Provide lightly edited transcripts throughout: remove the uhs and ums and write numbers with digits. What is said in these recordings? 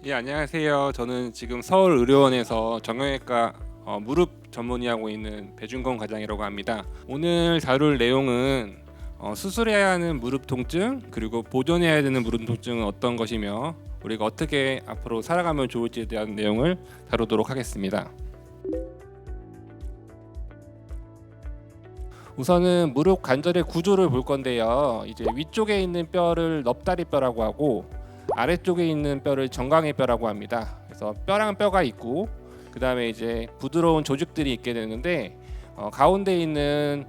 예, 안녕하세요. 저는 지금 서울의료원에서 정형외과 무릎 전문의하고 있는 배준건 과장이라고 합니다. 오늘 다룰 내용은 수술해야 하는 무릎 통증 그리고 보존해야 되는 무릎 통증은 어떤 것이며 우리가 어떻게 앞으로 살아가면 좋을지에 대한 내용을 다루도록 하겠습니다. 우선은 무릎 관절의 구조를 볼 건데요. 이제 위쪽에 있는 뼈를 넙다리뼈라고 하고 아래쪽에 있는 뼈를 정강이뼈라고 합니다. 그래서 뼈랑 뼈가 있고 그 다음에 이제 부드러운 조직들이 있게 되는데 가운데 있는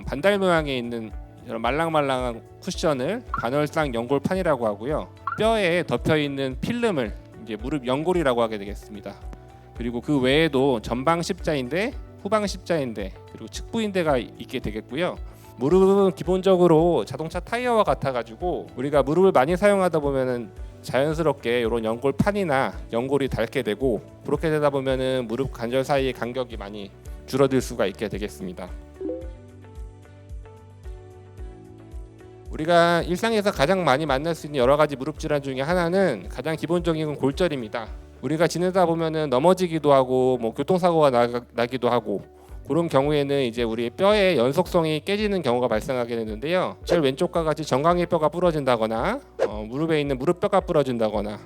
반달 모양에 있는 이런 말랑말랑한 쿠션을 반월상 연골판이라고 하고요. 뼈에 덮여 있는 필름을 이제 무릎 연골이라고 하게 되겠습니다. 그리고 그 외에도 전방 십자인대, 후방 십자인대, 그리고 측부인대가 있게 되겠고요. 무릎은 기본적으로 자동차 타이어와 같아가지고 우리가 무릎을 많이 사용하다 보면은 자연스럽게 이런 연골판이나 연골이 닳게 되고 그렇게 되다 보면은 무릎 관절 사이의 간격이 많이 줄어들 수가 있게 되겠습니다. 우리가 일상에서 가장 많이 만날 수 있는 여러 가지 무릎 질환 중에 하나는 가장 기본적인 건 골절입니다. 우리가 지내다 보면은 넘어지기도 하고 교통사고가 나기도 하고 그런 경우에는 이제 우리 뼈의 연속성이 깨지는 경우가 발생하게 되는데요. 제일 왼쪽과 같이 정강이 뼈가 부러진다거나 무릎에 있는 무릎뼈가 부러진다거나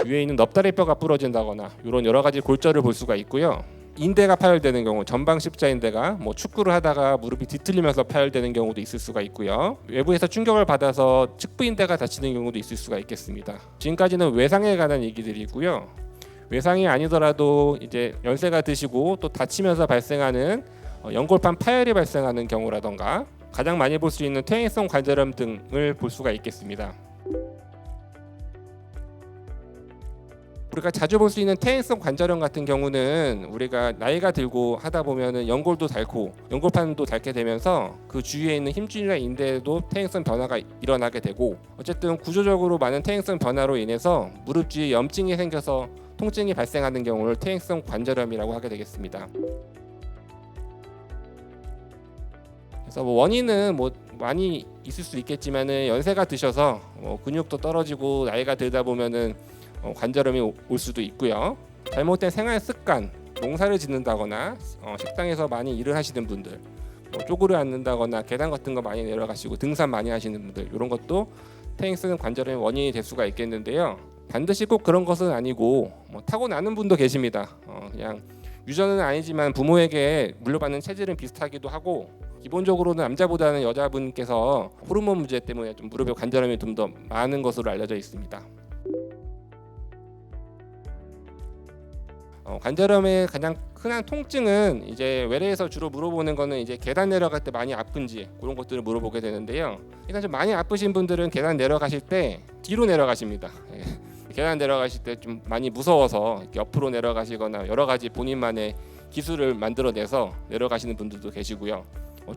위에 있는 넙다리뼈가 부러진다거나 이런 여러 가지 골절을 볼 수가 있고요. 인대가 파열되는 경우, 전방 십자인대가 축구를 하다가 무릎이 뒤틀리면서 파열되는 경우도 있을 수가 있고요. 외부에서 충격을 받아서 측부인대가 다치는 경우도 있을 수가 있겠습니다. 지금까지는 외상에 관한 얘기들이고요. 외상이 아니더라도 이제 연세가 드시고 또 다치면서 발생하는 연골판 파열이 발생하는 경우라던가 가장 많이 볼 수 있는 퇴행성 관절염 등을 볼 수가 있겠습니다. 우리가 자주 볼 수 있는 퇴행성 관절염 같은 경우는 우리가 나이가 들고 하다 보면은 연골도 닳고 연골판도 닳게 되면서 그 주위에 있는 힘줄이나 인대에도 퇴행성 변화가 일어나게 되고 어쨌든 구조적으로 많은 퇴행성 변화로 인해서 무릎 주위에 염증이 생겨서 통증이 발생하는 경우를 퇴행성 관절염이라고 하게 되겠습니다. 그래서 원인은 많이 있을 수 있겠지만은 연세가 드셔서 근육도 떨어지고 나이가 들다 보면은 관절염이 올 수도 있고요. 잘못된 생활 습관, 농사를 짓는다거나 식당에서 많이 일을 하시는 분들, 쪼그려 앉는다거나 계단 같은 거 많이 내려가시고 등산 많이 하시는 분들 이런 것도 퇴행성 관절염의 원인이 될 수가 있겠는데요. 반드시 꼭 그런 것은 아니고 타고나는 분도 계십니다. 그냥 유전은 아니지만 부모에게 물려받는 체질은 비슷하기도 하고 기본적으로는 남자보다는 여자분께서 호르몬 문제 때문에 좀 무릎에 관절염이 좀 더 많은 것으로 알려져 있습니다. 관절염의 가장 흔한 통증은 이제 외래에서 주로 물어보는 거는 이제 계단 내려갈 때 많이 아픈지 그런 것들을 물어보게 되는데요. 일단 좀 많이 아프신 분들은 계단 내려가실 때 뒤로 내려가십니다. 계단 내려가실 때 좀 많이 무서워서 옆으로 내려가시거나 여러 가지 본인만의 기술을 만들어내서 내려가시는 분들도 계시고요.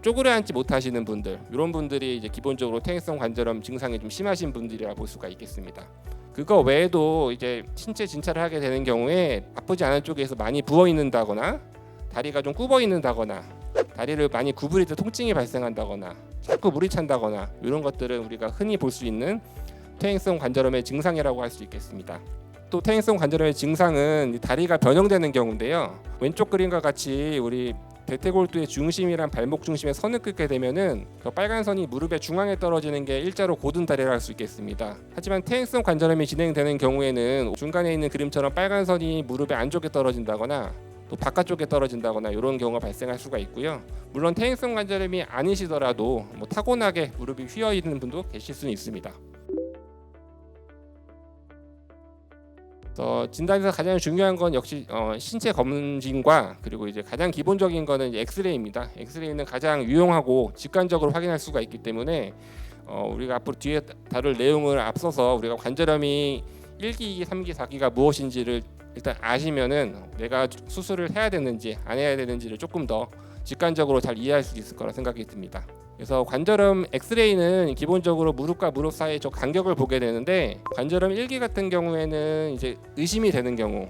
쪼그려 앉지 못하시는 분들 이런 분들이 이제 기본적으로 퇴행성 관절염 증상이 좀 심하신 분들이라 볼 수가 있겠습니다. 그거 외에도 이제 신체 진찰을 하게 되는 경우에 아프지 않은 쪽에서 많이 부어 있는다거나 다리가 좀 굽어 있는다거나 다리를 많이 구부릴 때 통증이 발생한다거나 자꾸 물이 찬다거나 이런 것들은 우리가 흔히 볼 수 있는 퇴행성 관절염의 증상이라고 할 수 있겠습니다. 또 퇴행성 관절염의 증상은 다리가 변형되는 경우인데요. 왼쪽 그림과 같이 우리 대퇴골두의 중심이란 발목 중심에 선을 긋게 되면은 그 빨간 선이 무릎의 중앙에 떨어지는 게 일자로 고든 다리라 할 수 있겠습니다. 하지만 퇴행성 관절염이 진행되는 경우에는 중간에 있는 그림처럼 빨간 선이 무릎의 안쪽에 떨어진다거나 또 바깥쪽에 떨어진다거나 이런 경우가 발생할 수가 있고요. 물론 퇴행성 관절염이 아니시더라도 타고나게 무릎이 휘어 있는 분도 계실 수는 있습니다. 진단에서 가장 중요한 건 역시 신체 검진과 그리고 이제 가장 기본적인 거는 이제 엑스레이입니다. 엑스레이는 가장 유용하고 직관적으로 확인할 수가 있기 때문에 우리가 앞으로 뒤에 다룰 내용을 앞서서 우리가 관절염이 1기, 2기, 3기, 4기가 무엇인지를 일단 아시면은 내가 수술을 해야 되는지 안 해야 되는지를 조금 더 직관적으로 잘 이해할 수 있을 거라 생각이 듭니다. 그래서 관절염 엑스레이는 기본적으로 무릎과 무릎 사이의 저 간격을 보게 되는데 관절염 1기 같은 경우에는 이제 의심이 되는 경우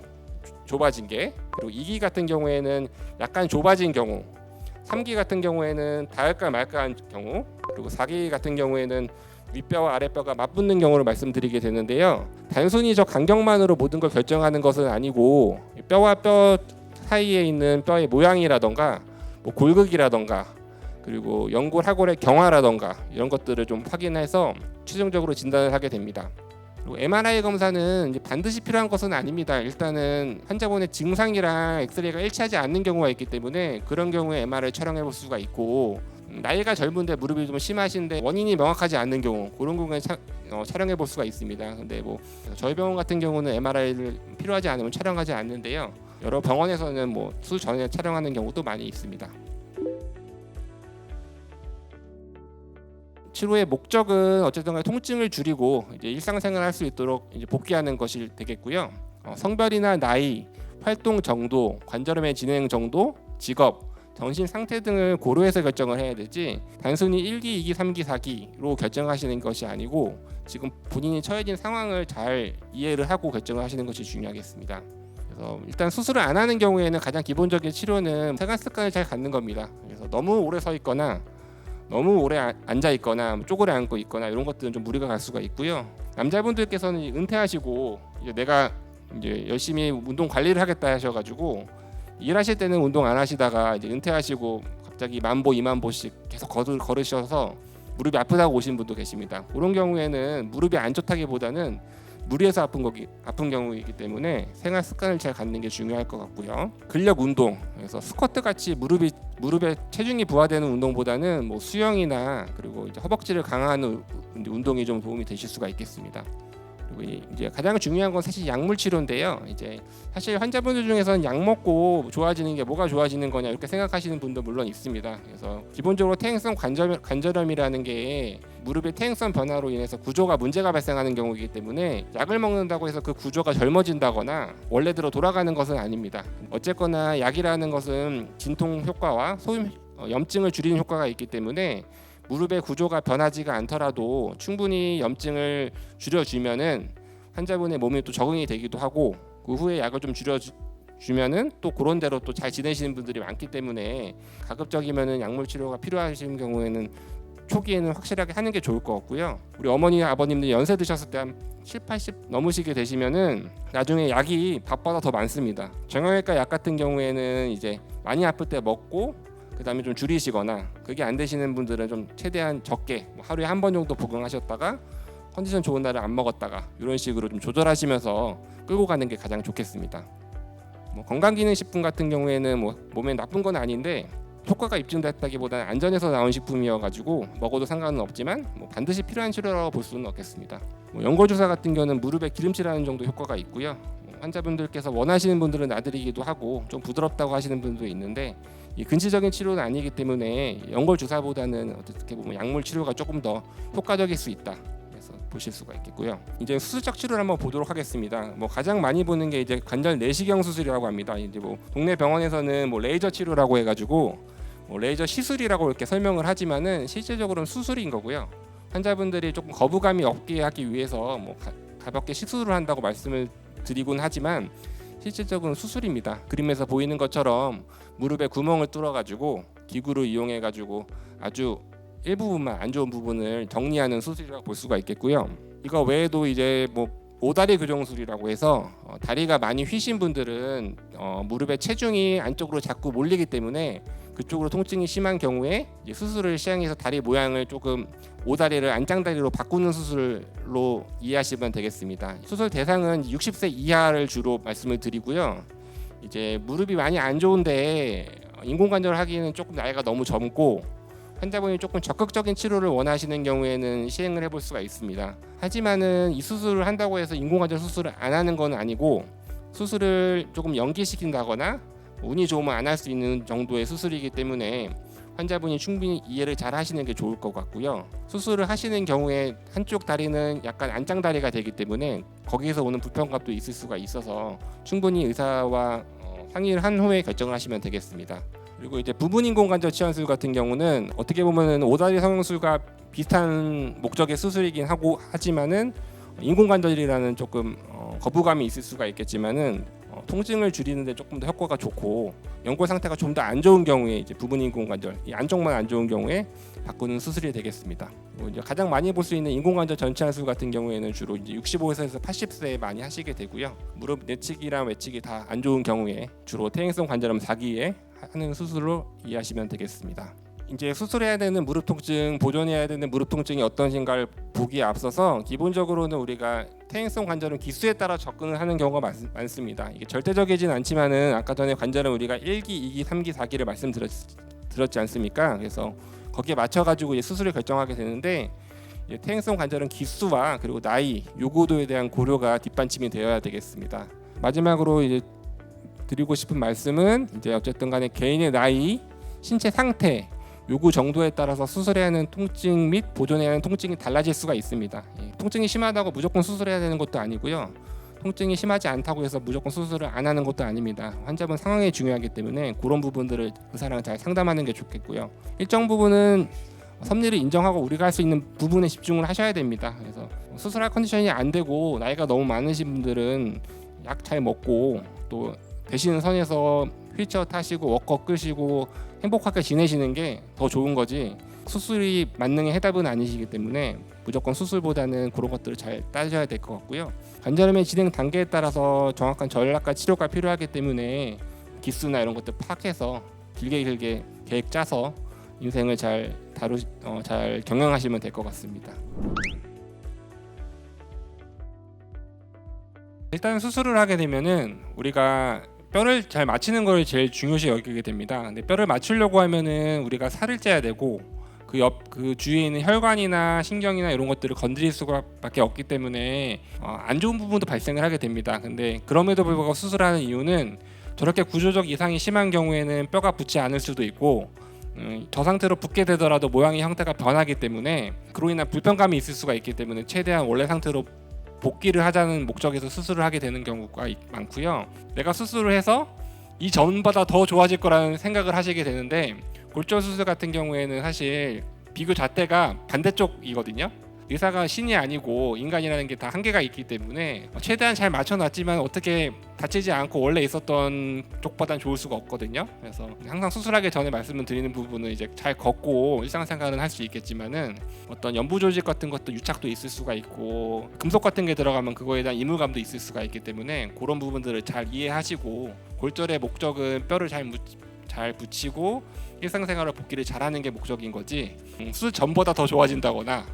좁아진 게, 그리고 2기 같은 경우에는 약간 좁아진 경우, 3기 같은 경우에는 닿을까 말까 한 경우, 그리고 4기 같은 경우에는 윗뼈와 아랫뼈가 맞붙는 경우를 말씀드리게 되는데요. 단순히 저 간격만으로 모든 걸 결정하는 것은 아니고 뼈와 뼈 사이에 있는 뼈의 모양이라던가 뭐 골극이라던가 그리고 연골 하골의 경화라던가 이런 것들을 좀 확인해서 최종적으로 진단을 하게 됩니다. 그리고 MRI 검사는 이제 반드시 필요한 것은 아닙니다. 일단은 환자분의 증상이랑 엑스레이가 일치하지 않는 경우가 있기 때문에 그런 경우에 MRI 촬영해 볼 수가 있고, 나이가 젊은데 무릎이 좀 심하신데 원인이 명확하지 않는 경우 그런 경우에 촬영해 볼 수가 있습니다. 근데 뭐 저희 병원 같은 경우는 MRI를 필요하지 않으면 촬영하지 않는데요. 여러 병원에서는 뭐 수술 전에 촬영하는 경우도 많이 있습니다. 치료의 목적은 어쨌든 간에 통증을 줄이고 이제 일상생활을 할 수 있도록 이제 복귀하는 것이 되겠고요. 성별이나 나이, 활동 정도, 관절염의 진행 정도, 직업, 정신 상태 등을 고려해서 결정을 해야 되지 단순히 1기, 2기, 3기, 4기로 결정하시는 것이 아니고 지금 본인이 처해진 상황을 잘 이해를 하고 결정을 하시는 것이 중요하겠습니다. 그래서 일단 수술을 안 하는 경우에는 가장 기본적인 치료는 생활 습관을 잘 갖는 겁니다. 그래서 너무 오래 서 있거나 너무 오래 앉아 있거나 쪼그려 앉고 있거나 이런 것들은 좀 무리가 갈 수가 있고요. 남자분들께서는 은퇴하시고 이제 내가 이제 열심히 운동 관리를 하겠다 하셔가지고 일하실 때는 운동 안 하시다가 이제 은퇴하시고 갑자기 10,000보 20,000보씩 계속 걸으셔서 무릎이 아프다고 오신 분도 계십니다. 그런 경우에는 무릎이 안 좋다기보다는 무리해서 아픈 경우이기 때문에 생활 습관을 잘 갖는 게 중요할 것 같고요. 근력 운동, 그래서 스쿼트 같이 무릎에 체중이 부하되는 운동보다는 뭐 수영이나 그리고 이제 허벅지를 강화하는 운동이 좀 도움이 되실 수가 있겠습니다. 그리고 이제 가장 중요한 건 사실 약물 치료인데요. 이제 사실 환자분들 중에서는 약 먹고 좋아지는 게 뭐가 좋아지는 거냐 이렇게 생각하시는 분도 물론 있습니다. 그래서 기본적으로 퇴행성 관절염이라는 게 무릎의 퇴행성 변화로 인해서 구조가 문제가 발생하는 경우이기 때문에 약을 먹는다고 해서 그 구조가 젊어진다거나 원래대로 돌아가는 것은 아닙니다. 어쨌거나 약이라는 것은 진통 효과와 염증을 줄이는 효과가 있기 때문에 무릎의 구조가 변하지가 않더라도 충분히 염증을 줄여주면은 환자분의 몸이 또 적응이 되기도 하고 그 후에 약을 좀 줄여주면은 또 그런 대로 또 잘 지내시는 분들이 많기 때문에 가급적이면은 약물 치료가 필요하신 경우에는 초기에는 확실하게 하는 게 좋을 것 같고요. 우리 어머니 아버님들 연세 드셨을 때 한 7, 80 넘으시게 되시면은 나중에 약이 밥보다 더 많습니다. 정형외과 약 같은 경우에는 이제 많이 아플 때 먹고 그 다음에 좀 줄이시거나 그게 안 되시는 분들은 좀 최대한 적게 하루에 한 번 정도 복용하셨다가 컨디션 좋은 날은 안 먹었다가 이런 식으로 좀 조절하시면서 끌고 가는 게 가장 좋겠습니다. 뭐 건강기능식품 같은 경우에는 뭐 몸에 나쁜 건 아닌데 효과가 입증됐다기보다는 안전해서 나온 식품이어가지고 먹어도 상관은 없지만 뭐 반드시 필요한 치료라고 볼 수는 없겠습니다. 뭐 연고주사 같은 경우는 무릎에 기름칠하는 정도 효과가 있고요. 환자분들께서 원하시는 분들은 놔드리기도 하고 좀 부드럽다고 하시는 분도 있는데 이 근시적인 치료는 아니기 때문에 연골 주사보다는 어떻게 보면 약물 치료가 조금 더 효과적일 수 있다. 그래서 보실 수가 있겠고요. 이제 수술적 치료를 한번 보도록 하겠습니다. 뭐 가장 많이 보는 게 이제 관절 내시경 수술이라고 합니다. 이제 뭐 동네 병원에서는 뭐 레이저 치료라고 해가지고 뭐 레이저 시술이라고 이렇게 설명을 하지만은 실제적으로는 수술인 거고요. 환자분들이 조금 거부감이 없게 하기 위해서 뭐 가볍게 시술을 한다고 말씀을 드리곤 하지만 실질적으로는 수술입니다. 그림에서 보이는 것처럼 무릎에 구멍을 뚫어가지고 기구를 이용해가지고 아주 일부분만 안 좋은 부분을 정리하는 수술이라고 볼 수가 있겠고요. 이거 외에도 이제 뭐 오다리 교정술이라고 해서 다리가 많이 휘신 분들은 무릎의 체중이 안쪽으로 자꾸 몰리기 때문에 그쪽으로 통증이 심한 경우에 이제 수술을 시행해서 다리 모양을 조금 오다리를 안짱다리로 바꾸는 수술로 이해하시면 되겠습니다. 수술 대상은 60세 이하를 주로 말씀을 드리고요. 이제 무릎이 많이 안 좋은데 인공관절을 하기에는 조금 나이가 너무 젊고 환자분이 조금 적극적인 치료를 원하시는 경우에는 시행을 해볼 수가 있습니다. 하지만은 이 수술을 한다고 해서 인공관절 수술을 안 하는 건 아니고 수술을 조금 연기시킨다거나 운이 좋으면 안 할 수 있는 정도의 수술이기 때문에 환자분이 충분히 이해를 잘 하시는 게 좋을 것 같고요. 수술을 하시는 경우에 한쪽 다리는 약간 안짱다리가 되기 때문에 거기에서 오는 불편감도 있을 수가 있어서 충분히 의사와 상의를 한 후에 결정을 하시면 되겠습니다. 그리고 이제 부분 인공관절 치환술 같은 경우는 어떻게 보면은 오다리 성형술과 비슷한 목적의 수술이긴 하지만은 인공관절이라는 조금 거부감이 있을 수가 있겠지만은 통증을 줄이는데 조금 더 효과가 좋고 연골 상태가 좀 더 안 좋은 경우에 이제 부분 인공관절 이 안쪽만 안 좋은 경우에 바꾸는 수술이 되겠습니다. 이제 가장 많이 볼 수 있는 인공관절 전체 하수 같은 경우에는 주로 이제 65세에서 80세에 많이 하시게 되고요. 무릎 내치기랑 외치기 다 안 좋은 경우에 주로 퇴행성 관절염 4기에 하는 수술로 이해하시면 되겠습니다. 이제 수술해야 되는 무릎 통증, 보존해야 되는 무릎 통증이 어떤지를 보기에 앞서서 기본적으로는 우리가 퇴행성 관절은 기수에 따라 접근을 하는 경우가 많습니다. 이게 절대적이진 않지만은 아까 전에 관절은 우리가 1기, 2기, 3기, 4기를 말씀드렸지 않습니까? 그래서 거기에 맞춰 가지고 수술을 결정하게 되는데 퇴행성 관절은 기수와 그리고 나이, 요구도에 대한 고려가 뒷받침이 되어야 되겠습니다. 마지막으로 이제 드리고 싶은 말씀은 이제 어쨌든 간에 개인의 나이, 신체 상태, 요구 정도에 따라서 수술해야 하는 통증 및 보존해야 하는 통증이 달라질 수가 있습니다. 통증이 심하다고 무조건 수술해야 되는 것도 아니고요. 통증이 심하지 않다고 해서 무조건 수술을 안 하는 것도 아닙니다. 환자분 상황이 중요하기 때문에 그런 부분들을 의사랑 잘 상담하는 게 좋겠고요. 일정 부분은 섭리를 인정하고 우리가 할 수 있는 부분에 집중을 하셔야 됩니다. 그래서 수술할 컨디션이 안 되고 나이가 너무 많으신 분들은 약 잘 먹고 또 되시는 선에서 휠체어 타시고 워커 끄시고 행복하게 지내시는 게 더 좋은 거지 수술이 만능의 해답은 아니시기 때문에 무조건 수술보다는 그런 것들을 잘 따져야 될 것 같고요. 관절염의 진행 단계에 따라서 정확한 전략과 치료가 필요하기 때문에 기수나 이런 것들 파악해서 길게 계획 짜서 인생을 잘 경영하시면 될 것 같습니다. 일단 수술을 하게 되면은 우리가 뼈를 잘 맞추는 걸 제일 중요시 여기게 됩니다. 근데 뼈를 맞추려고 하면은 우리가 살을 째야 되고 그 주위에 있는 혈관이나 신경이나 이런 것들을 건드릴 수밖에 없기 때문에 안 좋은 부분도 발생을 하게 됩니다. 근데 그럼에도 불구하고 수술하는 이유는 저렇게 구조적 이상이 심한 경우에는 뼈가 붙지 않을 수도 있고 저 상태로 붙게 되더라도 모양의 형태가 변하기 때문에 그로 인한 불편감이 있을 수가 있기 때문에 최대한 원래 상태로 복귀를 하자는 목적에서 수술을 하게 되는 경우가 많고요. 내가 수술을 해서 이전보다 더 좋아질 거라는 생각을 하시게 되는데 골절 수술 같은 경우에는 사실 비교 잣대가 반대쪽이거든요. 의사가 신이 아니고 인간이라는 게 다 한계가 있기 때문에 최대한 잘 맞춰놨지만 어떻게 다치지 않고 원래 있었던 쪽보단 좋을 수가 없거든요. 그래서 항상 수술하기 전에 말씀을 드리는 부분은 이제 잘 걷고 일상생활은 할 수 있겠지만은 어떤 연부 조직 같은 것도 유착도 있을 수가 있고 금속 같은 게 들어가면 그거에 대한 이물감도 있을 수가 있기 때문에 그런 부분들을 잘 이해하시고 골절의 목적은 뼈를 잘 붙이고 일상생활을 복귀를 잘하는 게 목적인 거지 수술 전보다 더 좋아진다거나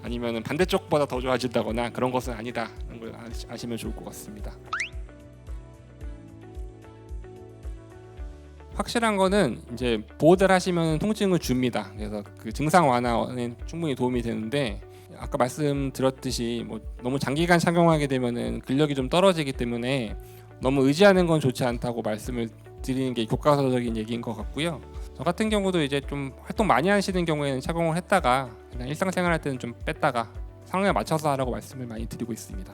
아니면 반대쪽보다 더 좋아진다거나 그런 것은 아니다 하는 걸 아시면 좋을 것 같습니다. 확실한 거는 이제 보호대를 하시면 통증을 줍니다. 그래서 그 증상 완화에 충분히 도움이 되는데 아까 말씀드렸듯이 너무 장기간 착용하게 되면은 근력이 좀 떨어지기 때문에 너무 의지하는 건 좋지 않다고 말씀을 드리는 게 교과서적인 얘기인 것 같고요. 저 같은 경우도 이제 좀 활동 많이 하시는 경우에는 착용을 했다가 그냥 일상생활 할 때는 좀 뺐다가 상황에 맞춰서 하라고 말씀을 많이 드리고 있습니다.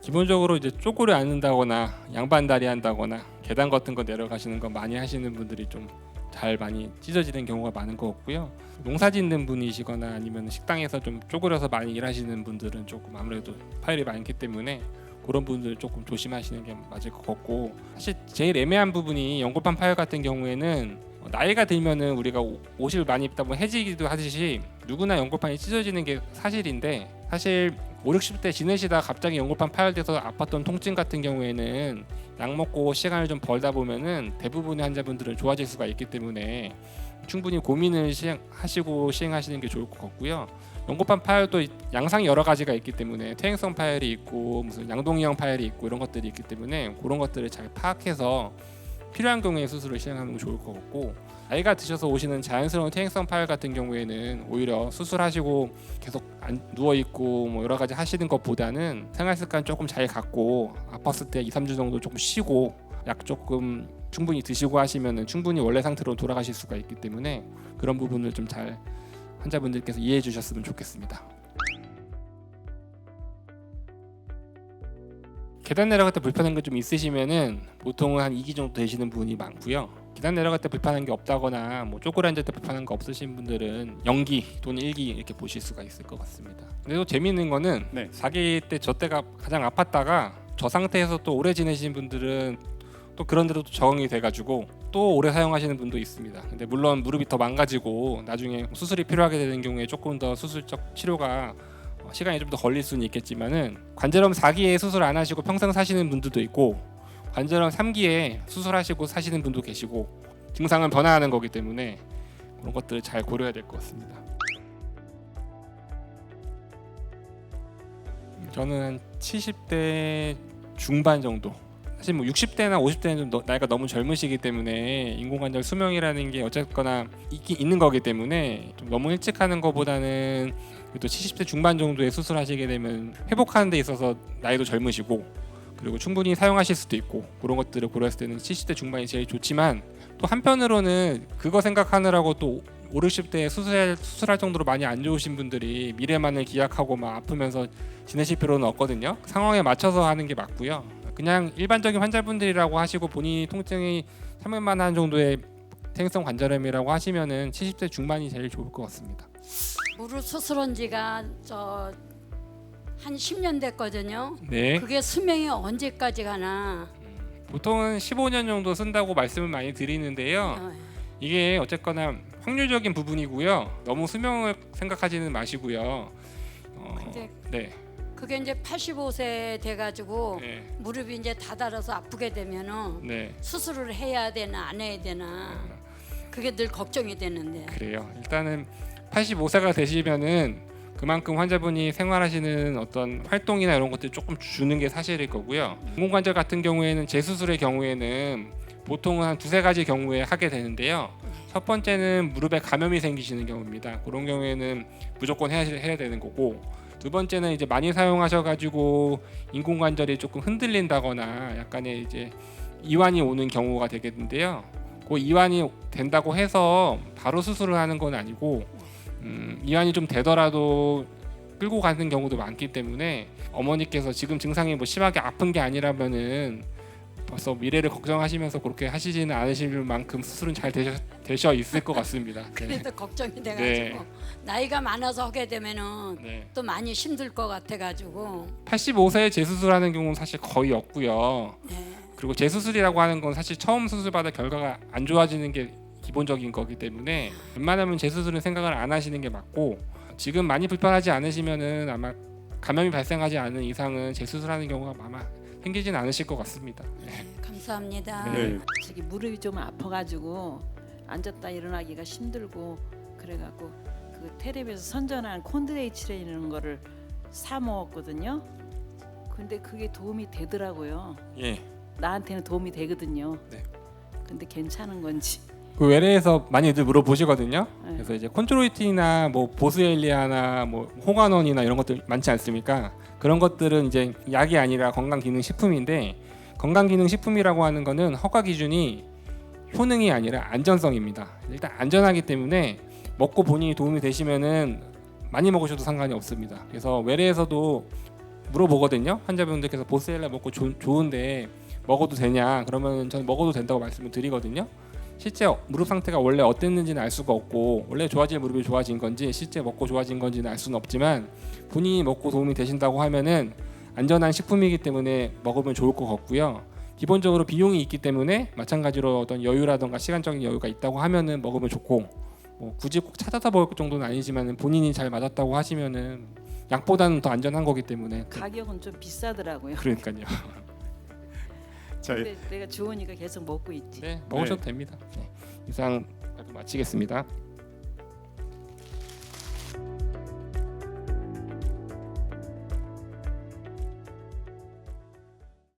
기본적으로 이제 쪼그려 앉는다거나 양반다리 한다거나 계단 같은 거 내려가시는 거 많이 하시는 분들이 좀 잘 많이 찢어지는 경우가 많은 것 같고요. 농사 짓는 분이시거나 아니면 식당에서 좀 쪼그려서 많이 일하시는 분들은 조금 아무래도 파열이 많기 때문에 그런 분들 조금 조심하시는 게 맞을 것 같고 사실 제일 애매한 부분이 연골판 파열 같은 경우에는 나이가 들면은 우리가 옷을 많이 입다 보면 해지기도 하듯이 누구나 연골판이 찢어지는 게 사실인데 사실 5, 60대 지내시다 갑자기 연골판 파열돼서 아팠던 통증 같은 경우에는 약 먹고 시간을 좀 벌다 보면은 대부분의 환자분들은 좋아질 수가 있기 때문에 충분히 고민을 시행하시는 게 좋을 것 같고요. 연골판 파열도 양상이 여러 가지가 있기 때문에 퇴행성 파열이 있고 무슨 양동이형 파열이 있고 이런 것들이 있기 때문에 그런 것들을 잘 파악해서 필요한 경우에 수술을 시행하는 게 좋을 것 같고 나이가 드셔서 오시는 자연스러운 퇴행성 파열 같은 경우에는 오히려 수술하시고 계속 누워 있고 여러 가지 하시는 것보다는 생활 습관 조금 잘 갖고 아팠을 때 2, 3주 정도 조금 쉬고 약 조금 충분히 드시고 하시면은 충분히 원래 상태로 돌아가실 수가 있기 때문에 그런 부분을 좀 잘 환자분들께서 이해해 주셨으면 좋겠습니다. 계단 내려갈 때 불편한 게 좀 있으시면은 보통은 한 2기 정도 되시는 분이 많고요. 계단 내려갈 때 불편한 게 없다거나 뭐 쪼그라앉을 때 불편한 거 없으신 분들은 0기 또는 1기 이렇게 보실 수가 있을 것 같습니다. 근데 또 재미있는 거는 네. 4기 때 저 때가 가장 아팠다가 저 상태에서 또 오래 지내신 분들은 또 그런 대로 또 적응이 돼가지고 또 오래 사용하시는 분도 있습니다. 근데 물론 무릎이 더 망가지고 나중에 수술이 필요하게 되는 경우에 조금 더 수술적 치료가 시간이 좀 더 걸릴 수는 있겠지만은 관절염 4기에 수술 안 하시고 평생 사시는 분들도 있고 관절염 3기에 수술하시고 사시는 분도 계시고 증상은 변화하는 거기 때문에 그런 것들을 잘 고려해야 될 것 같습니다. 저는 한 70대 중반 정도. 사실 뭐 60대나 50대는 좀 나이가 너무 젊으시기 때문에 인공관절 수명이라는 게 어쨌거나 있는 거기 때문에 좀 너무 일찍 하는 것보다는 또 70대 중반 정도에 수술하시게 되면 회복하는 데 있어서 나이도 젊으시고 그리고 충분히 사용하실 수도 있고 그런 것들을 고려했을 때는 70대 중반이 제일 좋지만 또 한편으로는 그거 생각하느라고 또 5, 60대에 수술할 정도로 많이 안 좋으신 분들이 미래만을 기약하고 막 아프면서 지내실 필요는 없거든요. 상황에 맞춰서 하는 게 맞고요. 그냥 일반적인 환자분들이라고 하시고 본인이 통증이 참을만한 정도의 퇴행성 관절염이라고 하시면은 70대 중반이 제일 좋을 것 같습니다. 무릎 수술한 지가 한 10년 됐거든요. 네. 그게 수명이 언제까지 가나? 보통은 15년 정도 쓴다고 말씀을 많이 드리는데요. 이게 어쨌거나 확률적인 부분이고요. 너무 수명을 생각하지는 마시고요. 근데 네. 그게 이제 85세 돼가지고 네. 무릎이 이제 다달아서 아프게 되면은 네. 수술을 해야 되나 안 해야 되나 그게 늘 걱정이 되는데. 그래요. 일단은 85세가 되시면은 그만큼 환자분이 생활하시는 어떤 활동이나 이런 것들 조금 주는 게 사실일 거고요. 인공관절 같은 경우에는 재수술의 경우에는 보통은 한 두세 가지 경우에 하게 되는데요. 첫 번째는 무릎에 감염이 생기시는 경우입니다. 그런 경우에는 무조건 해야 되는 거고, 두 번째는 이제 많이 사용하셔가지고 인공관절이 조금 흔들린다거나 약간의 이제 이완이 오는 경우가 되겠는데요. 그 이완이 된다고 해서 바로 수술을 하는 건 아니고 이완이 좀 되더라도 끌고 가는 경우도 많기 때문에 어머니께서 지금 증상이 뭐 심하게 아픈 게 아니라면은 벌써 미래를 걱정하시면서 그렇게 하시지는 않으실 만큼 수술은 잘 되셔 있을 것 같습니다. 네. 그래도 걱정이 돼가지고 네. 나이가 많아서 하게 되면은 네. 또 많이 힘들 것 같아가지고. 85세에 재수술하는 경우는 사실 거의 없고요. 네. 그리고 재수술이라고 하는 건 사실 처음 수술받아 결과가 안 좋아지는 게 기본적인 거기 때문에 웬만하면 재수술은 생각을 안 하시는 게 맞고, 지금 많이 불편하지 않으시면은 아마 감염이 발생하지 않은 이상은 재수술하는 경우가 아마 생기진 않으실 것 같습니다. 네, 감사합니다. 네. 네. 무릎이 좀 아파가지고 앉았다 일어나기가 힘들고 그래갖고 그 텔레비에서 선전한 콘드레이치라는 거를 사 먹었거든요. 근데 그게 도움이 되더라고요. 예. 나한테는 도움이 되거든요. 네. 근데 괜찮은 건지. 그 외래에서 많이들 물어보시거든요. 네. 그래서 이제 콘트로이틴이나 뭐 보스엘리아나 뭐 호가논이나 이런 것들 많지 않습니까? 그런 것들은 이제 약이 아니라 건강기능식품인데, 건강기능식품이라고 하는 거는 허가 기준이 효능이 아니라 안전성입니다. 일단 안전하기 때문에 먹고 본인이 도움이 되시면은 많이 먹으셔도 상관이 없습니다. 그래서 외래에서도 물어보거든요. 환자분들께서 보스엘리아 먹고 좋은데 먹어도 되냐? 그러면 저는 먹어도 된다고 말씀을 드리거든요. 실제 무릎 상태가 원래 어땠는지는 알 수가 없고, 원래 좋아질 무릎이 좋아진 건지 실제 먹고 좋아진 건지는 알 수는 없지만 본인이 먹고 도움이 되신다고 하면은 안전한 식품이기 때문에 먹으면 좋을 것 같고요. 기본적으로 비용이 있기 때문에 마찬가지로 어떤 여유라던가 시간적인 여유가 있다고 하면은 먹으면 좋고, 뭐 굳이 꼭 찾아서 먹을 정도는 아니지만 본인이 잘 맞았다고 하시면은 약보다는 더 안전한 거기 때문에. 가격은 좀 비싸더라고요. 그러니까요. 자, 근데 내가 좋으니까 계속 먹고 있지. 네, 먹으셔도 됩니다. 네. 이상 마치겠습니다.